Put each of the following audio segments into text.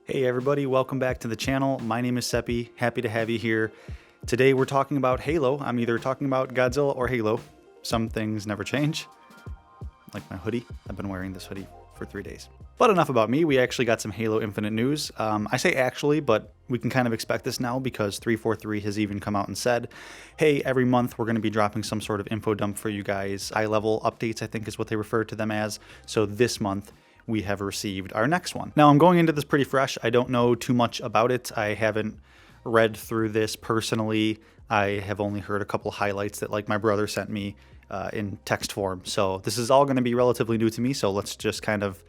Hey everybody, welcome back to the channel. My name is Seppi, happy to have you here. Today we're talking about Halo. I'm either talking about Godzilla or Halo. Some things never change. Like my hoodie. I've been wearing this hoodie for 3 days. But enough about me, we actually got some Halo Infinite news. I say actually, but we can kind of expect this now because 343 has even come out and said, hey, every month we're going to be dropping some sort of info dump for you guys. High-level updates, I think is what they refer to them as. So this month, we have received our next one. Now I'm going into this pretty fresh. I don't know too much about it. I haven't read through this personally. I have only heard a couple highlights that like my brother sent me in text form. So this is all going to be relatively new to me. So let's just kind of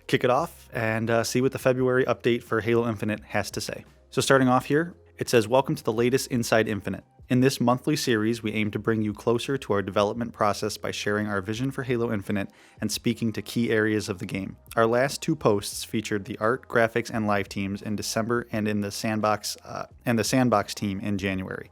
kick it off and see what the February update for Halo Infinite has to say. So starting off here, it says, welcome to the latest Inside Infinite. In this monthly series, we aim to bring you closer to our development process by sharing our vision for Halo Infinite and speaking to key areas of the game. Our last two posts featured the art, graphics, and live teams in December and in the sandbox team in January.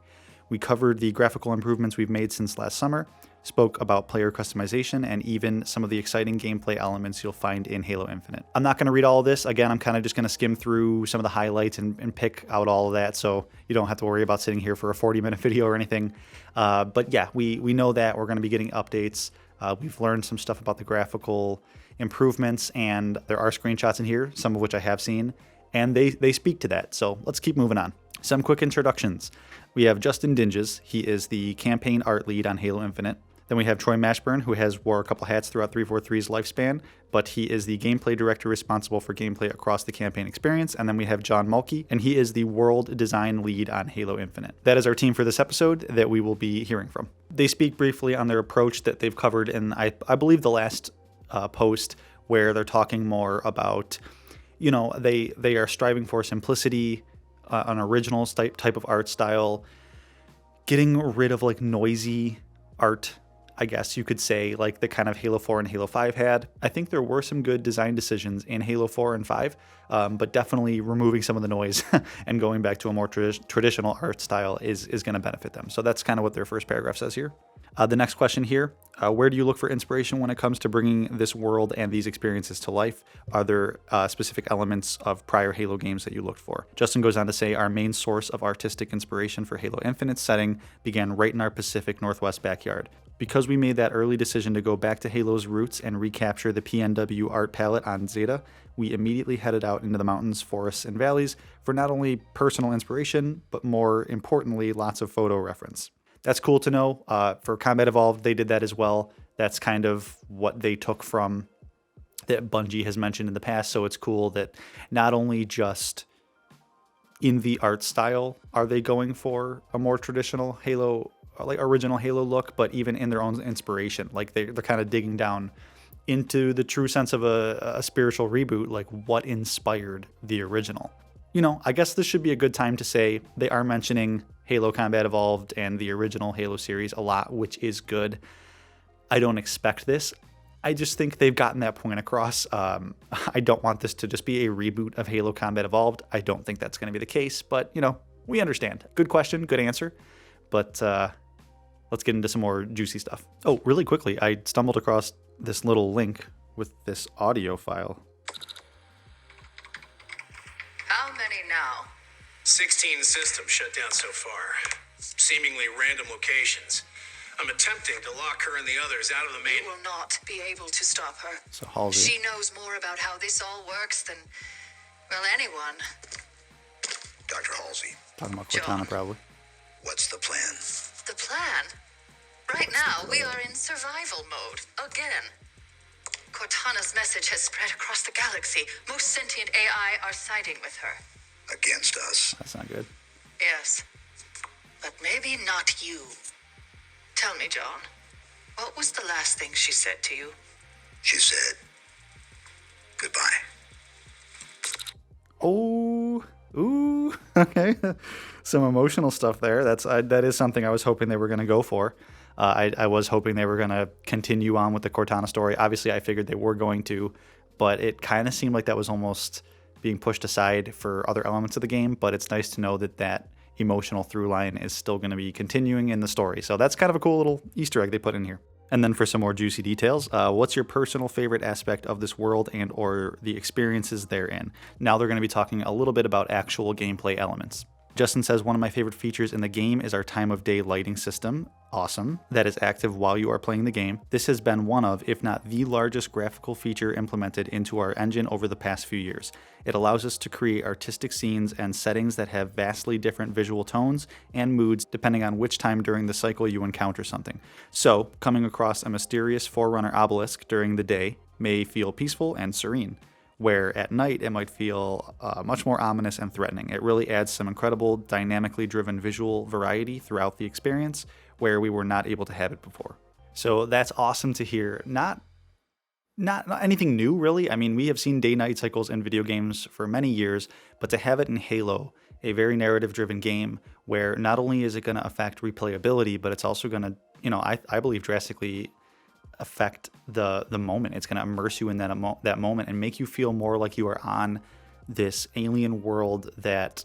We covered the graphical improvements we've made since last summer, spoke about player customization, and even some of the exciting gameplay elements you'll find in Halo Infinite. I'm not going to read all of this. Again, I'm kind of just going to skim through some of the highlights and pick out all of that, so you don't have to worry about sitting here for a 40-minute video or anything. But yeah, we know that we're going to be getting updates. We've learned some stuff about the graphical improvements, and there are screenshots in here, some of which I have seen, and they speak to that. So let's keep moving on. Some quick introductions. We have Justin Dinges. He is the campaign art lead on Halo Infinite. Then we have Troy Mashburn, who has wore a couple hats throughout 343's lifespan, but he is the gameplay director responsible for gameplay across the campaign experience. And then we have John Mulkey, and he is the world design lead on Halo Infinite. That is our team for this episode that we will be hearing from. They speak briefly on their approach that they've covered in, I believe, the last post, where they're talking more about, you know, they are striving for simplicity, an original type of art style, getting rid of like noisy art, I guess you could say, like the kind of Halo 4 and Halo 5 had. I think there were some good design decisions in Halo 4 and 5, but definitely removing some of the noise and going back to a more traditional art style is going to benefit them. So that's kind of what their first paragraph says here. The next question here, where do you look for inspiration when it comes to bringing this world and these experiences to life? Are there specific elements of prior Halo games that you looked for? Justin goes on to say, our main source of artistic inspiration for Halo Infinite's setting began right in our Pacific Northwest backyard. Because we made that early decision to go back to Halo's roots and recapture the PNW art palette on Zeta, we immediately headed out into the mountains, forests, and valleys for not only personal inspiration, but more importantly, lots of photo reference. That's cool to know. For Combat Evolved, they did that as well. That's kind of what they took from that Bungie has mentioned in the past. So it's cool that not only just in the art style are they going for a more traditional Halo, like original Halo look, but even in their own inspiration. Like they're kind of digging down into the true sense of a spiritual reboot, like what inspired the original. You know, I guess this should be a good time to say they are mentioning Halo Combat Evolved and the original Halo series a lot, which is good. I don't expect this. I just think they've gotten that point across. I don't want this to just be a reboot of Halo Combat Evolved. I don't think that's going to be the case, but, you know, we understand. Good question, good answer. But let's get into some more juicy stuff. Oh, really quickly, I stumbled across this little link with this audio file. How many now? 16 systems shut down so far. Seemingly random locations. I'm attempting to lock her and the others out of the main... You will not be able to stop her. So Halsey. She knows more about how this all works than, well, anyone. Dr. Halsey, Talking about Cortana, probably. what's the plan? The plan? Right now, we are in survival mode, again. Cortana's message has spread across the galaxy. Most sentient AI are siding with her. Against us. That's not good. Yes. But maybe not you. Tell me, John, what was the last thing she said to you? She said, goodbye. Oh, ooh, okay. Some emotional stuff there. That is something I was hoping they were going to go for. I was hoping they were going to continue on with the Cortana story. Obviously, I figured they were going to, but it kind of seemed like that was almost being pushed aside for other elements of the game. But it's nice to know that emotional through line is still going to be continuing in the story. So that's kind of a cool little Easter egg they put in here. And then for some more juicy details, what's your personal favorite aspect of this world and or the experiences therein? Now they're going to be talking a little bit about actual gameplay elements. Justin says, one of my favorite features in the game is our time of day lighting system. Awesome. That is active while you are playing the game. This has been one of, if not the largest graphical feature implemented into our engine over the past few years. It allows us to create artistic scenes and settings that have vastly different visual tones and moods depending on which time during the cycle you encounter something. So, coming across a mysterious Forerunner obelisk during the day may feel peaceful and serene, where at night it might feel much more ominous and threatening. It really adds some incredible, dynamically driven visual variety throughout the experience where we were not able to have it before. So that's awesome to hear. Not anything new, really. I mean, we have seen day-night cycles in video games for many years, but to have it in Halo, a very narrative-driven game where not only is it going to affect replayability, but it's also going to, I believe drastically affect the moment. It's going to immerse you in that moment and make you feel more like you are on this alien world that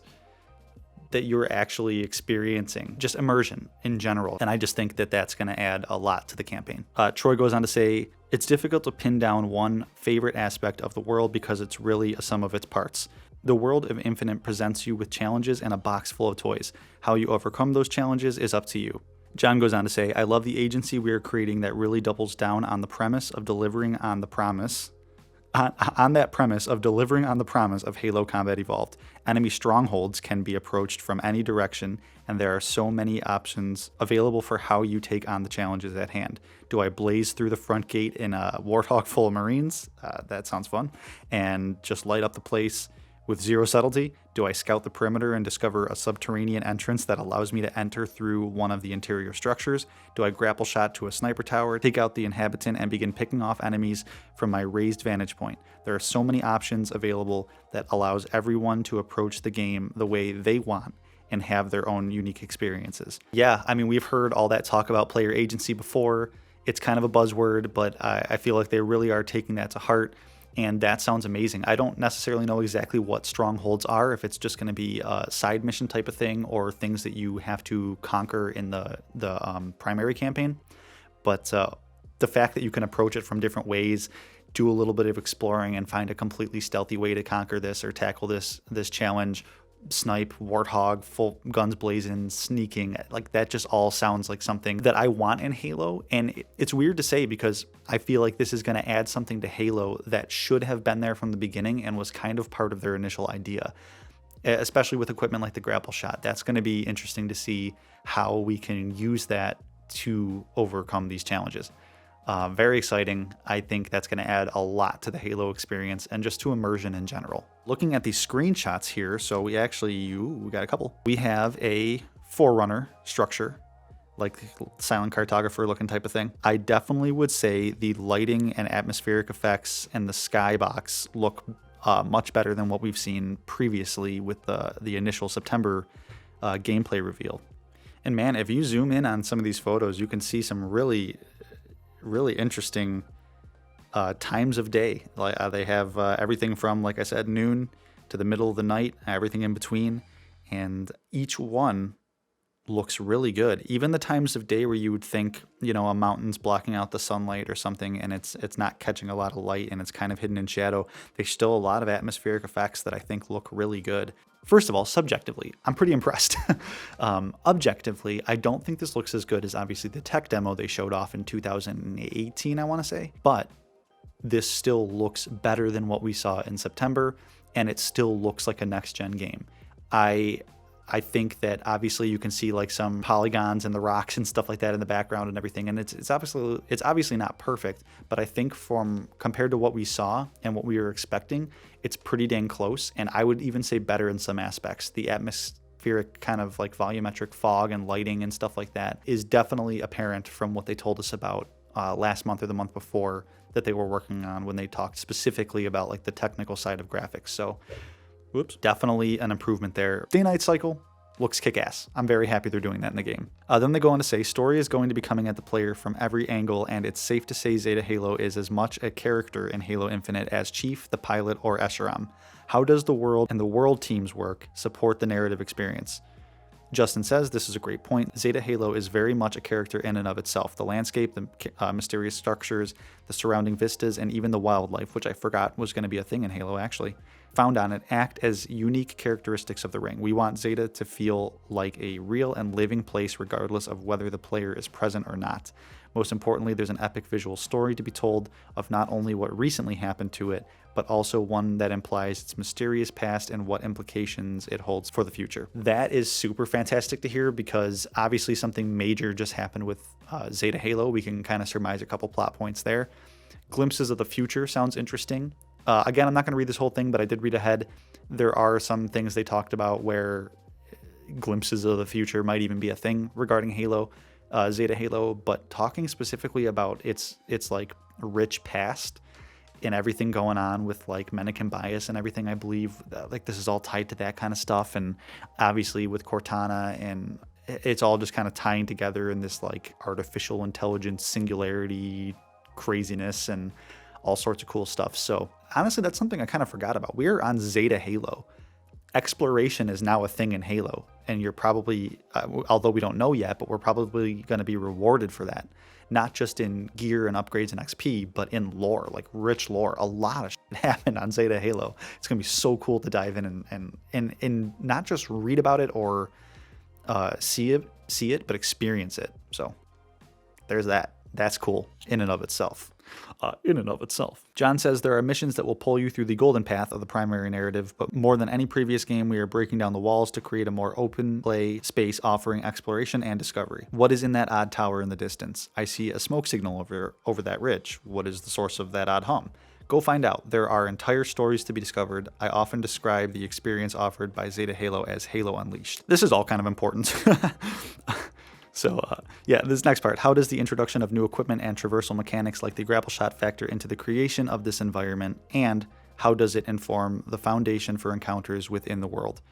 you're actually experiencing. Just immersion in general. And I just think that that's going to add a lot to the campaign. Troy goes on to say, it's difficult to pin down one favorite aspect of the world because it's really a sum of its parts. The world of Infinite presents you with challenges and a box full of toys. How you overcome those challenges is up to you. John goes on to say, I love the agency we are creating that really doubles down on the premise of delivering on the promise. On that premise of delivering on the promise of Halo Combat Evolved. Enemy strongholds can be approached from any direction, and there are so many options available for how you take on the challenges at hand. Do I blaze through the front gate in a Warthog full of Marines? That sounds fun. And just light up the place with zero subtlety? Do I scout the perimeter and discover a subterranean entrance that allows me to enter through one of the interior structures? Do I grapple shot to a sniper tower, take out the inhabitant, and begin picking off enemies from my raised vantage point? There are so many options available that allows everyone to approach the game the way they want and have their own unique experiences. Yeah, I mean, we've heard all that talk about player agency before. It's kind of a buzzword, but I feel like they really are taking that to heart. And that sounds amazing. I don't necessarily know exactly what strongholds are, if it's just going to be a side mission type of thing or things that you have to conquer in the primary campaign. But the fact that you can approach it from different ways, do a little bit of exploring and find a completely stealthy way to conquer this or tackle this challenge, snipe, warthog, full guns blazing, sneaking, like that just all sounds like something that I want in Halo. And it's weird to say because I feel like this is going to add something to Halo that should have been there from the beginning and was kind of part of their initial idea, especially with equipment like the grapple shot. That's going to be interesting to see how we can use that to overcome these challenges. Very exciting. I think that's going to add a lot to the Halo experience and just to immersion in general. Looking at these screenshots here, so we got a couple. We have a Forerunner structure, like silent cartographer looking type of thing. I definitely would say the lighting and atmospheric effects and the skybox look much better than what we've seen previously with the initial September gameplay reveal. And man, if you zoom in on some of these photos, you can see some really interesting times of day. Like they have everything from, like I said, noon to the middle of the night, everything in between, and each one looks really good. Even the times of day where you would think, a mountain's blocking out the sunlight or something, and it's not catching a lot of light and it's kind of hidden in shadow. There's still a lot of atmospheric effects that I think look really good. First of all, subjectively, I'm pretty impressed. Objectively, I don't think this looks as good as obviously the tech demo they showed off in 2018, I want to say. But this still looks better than what we saw in September, and it still looks like a next-gen game. I think that obviously you can see like some polygons and the rocks and stuff like that in the background and everything, and it's obviously not perfect, but I think compared to what we saw and what we were expecting, it's pretty dang close, and I would even say better in some aspects. The atmospheric kind of like volumetric fog and lighting and stuff like that is definitely apparent from what they told us about last month or the month before that they were working on when they talked specifically about like the technical side of graphics. So definitely an improvement there. Day-night cycle looks kick-ass. I'm very happy they're doing that in the game. Then they go on to say, story is going to be coming at the player from every angle, and it's safe to say Zeta Halo is as much a character in Halo Infinite as Chief, the pilot, or Escharum. How does the world and the world teams work support the narrative experience? Justin says, this is a great point. Zeta Halo is very much a character in and of itself. The landscape, the mysterious structures, the surrounding vistas, and even the wildlife, which I forgot was going to be a thing in Halo actually, found on it, act as unique characteristics of the ring. We want Zeta to feel like a real and living place regardless of whether the player is present or not. Most importantly, there's an epic visual story to be told of not only what recently happened to it, but also one that implies its mysterious past and what implications it holds for the future. That is super fantastic to hear because obviously something major just happened with Zeta Halo. We can kind of surmise a couple plot points there. Glimpses of the future sounds interesting. Again, I'm not going to read this whole thing, but I did read ahead. There are some things they talked about where glimpses of the future might even be a thing regarding Halo, Zeta Halo, but talking specifically about its like rich past and everything going on with like Menachem bias and everything, I believe like this is all tied to that kind of stuff. And obviously with Cortana, and it's all just kind of tying together in this like artificial intelligence singularity craziness and all sorts of cool stuff. So honestly, that's something I kind of forgot about. We're on Zeta Halo. Exploration is now a thing in Halo, and you're probably, although we don't know yet, but we're probably going to be rewarded for that. Not just in gear and upgrades and XP, but in lore, like rich lore. A lot of shit happened on Zeta Halo. It's going to be so cool to dive in and not just read about it or see it, but experience it. So there's that. That's cool in and of itself. John says there are missions that will pull you through the golden path of the primary narrative, but more than any previous game, we are breaking down the walls to create a more open play space offering exploration and discovery. What is in that odd tower in the distance? I see a smoke signal over that ridge. What is the source of that odd hum? Go find out. There are entire stories to be discovered. I often describe the experience offered by Zeta Halo as Halo Unleashed. This is all kind of important. So yeah, this next part, how does the introduction of new equipment and traversal mechanics like the grapple shot factor into the creation of this environment, and how does it inform the foundation for encounters within the world?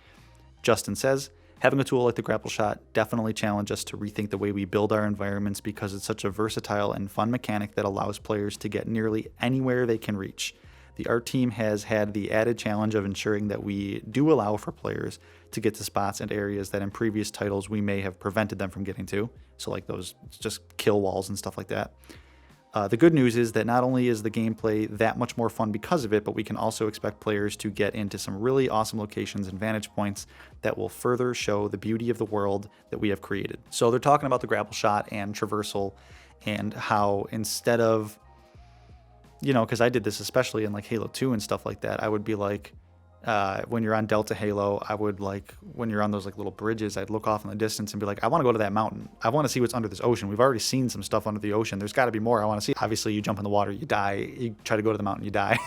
Justin says, having a tool like the grapple shot definitely challenged us to rethink the way we build our environments because it's such a versatile and fun mechanic that allows players to get nearly anywhere they can reach. The art team has had the added challenge of ensuring that we do allow for players to get to spots and areas that in previous titles we may have prevented them from getting to. So like those just kill walls and stuff like that. The good news is that not only is the gameplay that much more fun because of it, but we can also expect players to get into some really awesome locations and vantage points that will further show the beauty of the world that we have created. So they're talking about the grapple shot and traversal and how instead of, you know, because I did this especially in like Halo 2 and stuff like that, I would be like, when you're on Delta Halo, I would like, when you're on those like little bridges, I'd look off in the distance and be like, I want to go to that mountain. I want to see what's under this ocean. We've already seen some stuff under the ocean. There's got to be more I want to see. Obviously, you jump in the water, you die. You try to go to the mountain, you die.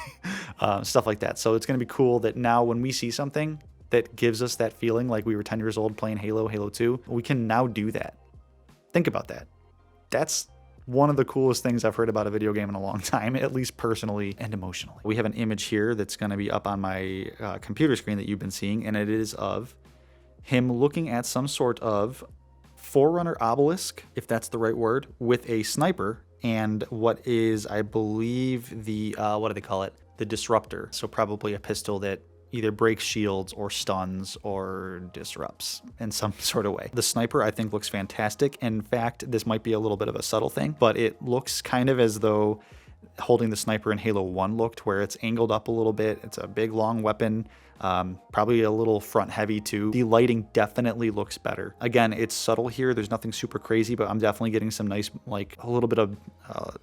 Stuff like that. So it's going to be cool that now when we see something that gives us that feeling like we were 10 years old playing Halo, Halo 2, we can now do that. Think about that. That's one of the coolest things I've heard about a video game in a long time, at least personally and emotionally. We have an image here that's going to be up on my computer screen that you've been seeing, and it is of him looking at some sort of Forerunner obelisk, if that's the right word, with a sniper and what is, I believe, the, what do they call it? The disruptor. So probably a pistol that either breaks shields or stuns or disrupts in some sort of way. The sniper, I think, looks fantastic. In fact, this might be a little bit of a subtle thing, but it looks kind of as though holding the sniper in Halo 1 looked, where it's angled up a little bit. It's a big, long weapon, probably a little front heavy too. The lighting definitely looks better. Again, it's subtle here. There's nothing super crazy, but I'm definitely getting some nice, like a little bit of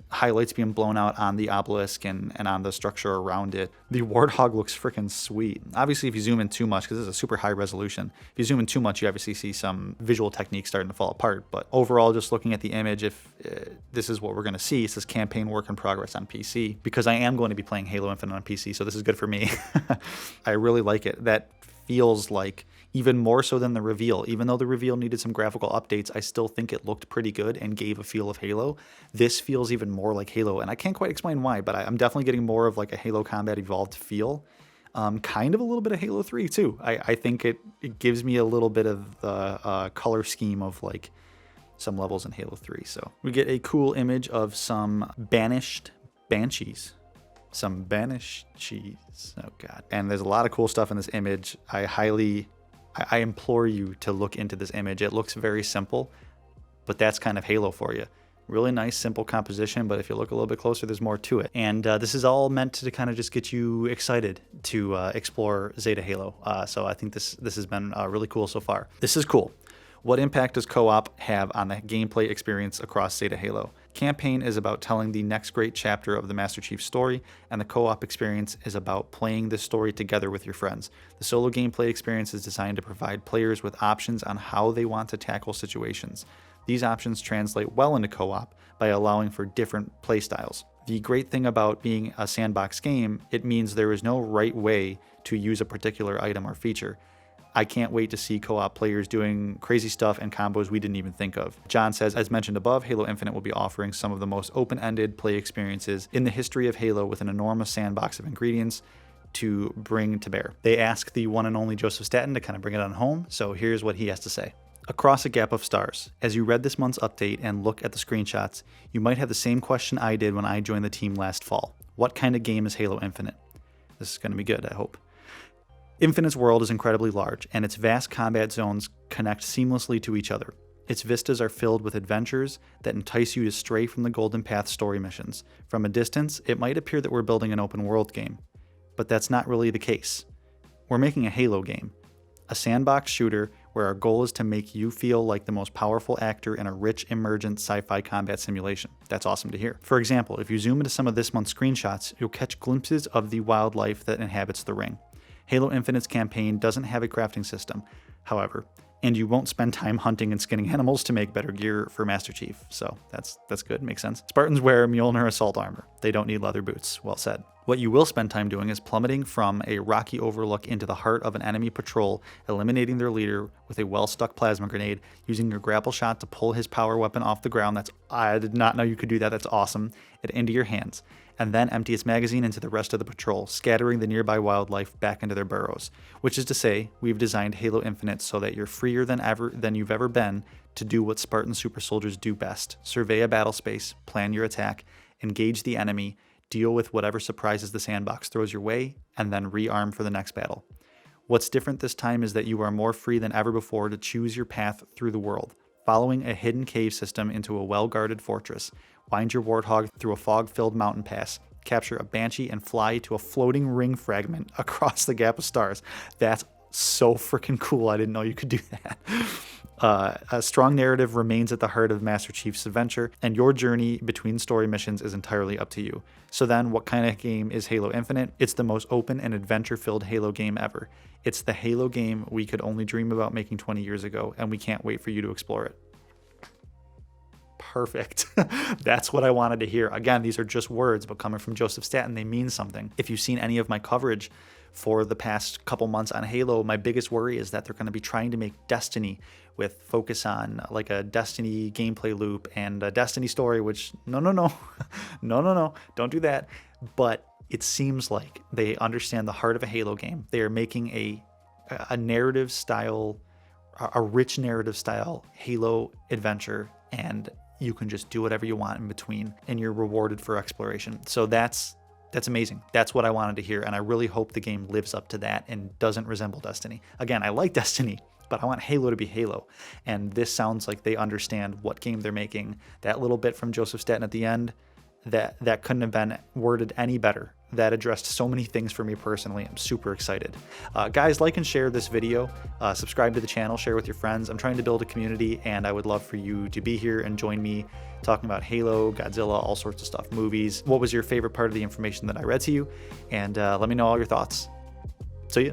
highlights being blown out on the obelisk and on the structure around it. The Warthog looks freaking sweet. Obviously, if you zoom in too much, because this is a super high resolution, if you zoom in too much, you obviously see some visual techniques starting to fall apart. But overall, just looking at the image, if this is what we're going to see, it says campaign work in progress on PC, because I am going to be playing Halo Infinite on PC, so this is good for me. I really like it. That feels like, even more so than the reveal, even though the reveal needed some graphical updates, I still think it looked pretty good and gave a feel of Halo. This feels even more like Halo, and I can't quite explain why, but I'm definitely getting more of like a Halo Combat Evolved feel. Kind of a little bit of Halo 3 too. I think it gives me a little bit of the color scheme of like some levels in Halo 3. So we get a cool image of some banished banshees. Some banished cheese. Oh god. And there's a lot of cool stuff in this image. I highly I implore you to look into this image. It looks very simple, but that's kind of Halo for you. Really nice, simple composition, but if you look a little bit closer, there's more to it. And this is all meant to kind of just get you excited to explore Zeta Halo. So I think this has been really cool so far. This is cool. What impact does co-op have on the gameplay experience across Zeta Halo? Campaign is about telling the next great chapter of the Master Chief story, and the co-op experience is about playing this story together with your friends. The solo gameplay experience is designed to provide players with options on how they want to tackle situations. These options translate well into co-op by allowing for different playstyles. The great thing about being a sandbox game, it means there is no right way to use a particular item or feature. I can't wait to see co-op players doing crazy stuff and combos we didn't even think of. John says, as mentioned above, Halo Infinite will be offering some of the most open-ended play experiences in the history of Halo with an enormous sandbox of ingredients to bring to bear. They asked the one and only Joseph Staten to kind of bring it on home, so here's what he has to say. Across a gap of stars, as you read this month's update and look at the screenshots, you might have the same question I did when I joined the team last fall. What kind of game is Halo Infinite? This is going to be good, I hope. Infinite's world is incredibly large, and its vast combat zones connect seamlessly to each other. Its vistas are filled with adventures that entice you to stray from the Golden Path story missions. From a distance, it might appear that we're building an open world game, but that's not really the case. We're making a Halo game, a sandbox shooter where our goal is to make you feel like the most powerful actor in a rich, emergent sci-fi combat simulation. That's awesome to hear. For example, if you zoom into some of this month's screenshots, you'll catch glimpses of the wildlife that inhabits the ring. Halo Infinite's campaign doesn't have a crafting system, however, and you won't spend time hunting and skinning animals to make better gear for Master Chief, so that's good, makes sense. Spartans wear Mjolnir assault armor. They don't need leather boots, well said. What you will spend time doing is plummeting from a rocky overlook into the heart of an enemy patrol, eliminating their leader with a well-stuck plasma grenade, using your grapple shot to pull his power weapon off the ground. I did not know you could do that, that's awesome. It into your hands, and then empty its magazine into the rest of the patrol, scattering the nearby wildlife back into their burrows. Which is to say, we've designed Halo Infinite so that you're freer than you've ever been to do what Spartan super soldiers do best: survey a battle space, plan your attack, engage the enemy, deal with whatever surprises the sandbox throws your way, and then rearm for the next battle. What's different this time is that you are more free than ever before to choose your path through the world, following a hidden cave system into a well-guarded fortress, wind your Warthog through a fog-filled mountain pass, capture a Banshee, and fly to a floating ring fragment across the gap of stars. That's so freaking cool. I didn't know you could do that. A strong narrative remains at the heart of Master Chief's adventure, and your journey between story missions is entirely up to you. So then, what kind of game is Halo Infinite? It's the most open and adventure-filled Halo game ever. It's the Halo game we could only dream about making 20 years ago, and we can't wait for you to explore it. Perfect. That's what I wanted to hear. Again, these are just words, but coming from Joseph Staten, they mean something. If you've seen any of my coverage for the past couple months on Halo, my biggest worry is that they're going to be trying to make Destiny with focus on like a Destiny gameplay loop and a Destiny story, which no, don't do that. But it seems like they understand the heart of a Halo game. They are making a narrative style, a rich narrative style Halo adventure, and you can just do whatever you want in between, and you're rewarded for exploration. So that's amazing. That's what I wanted to hear, and I really hope the game lives up to that and doesn't resemble Destiny. Again, I like Destiny, but I want Halo to be Halo, and this sounds like they understand what game they're making. That little bit from Joseph Staten at the end, that couldn't have been worded any better. That addressed so many things for me personally. I'm super excited. Guys, like and share this video. Subscribe to the channel, share with your friends. I'm trying to build a community, and I would love for you to be here and join me talking about Halo, Godzilla, all sorts of stuff, movies. What was your favorite part of the information that I read to you? And let me know all your thoughts. See ya.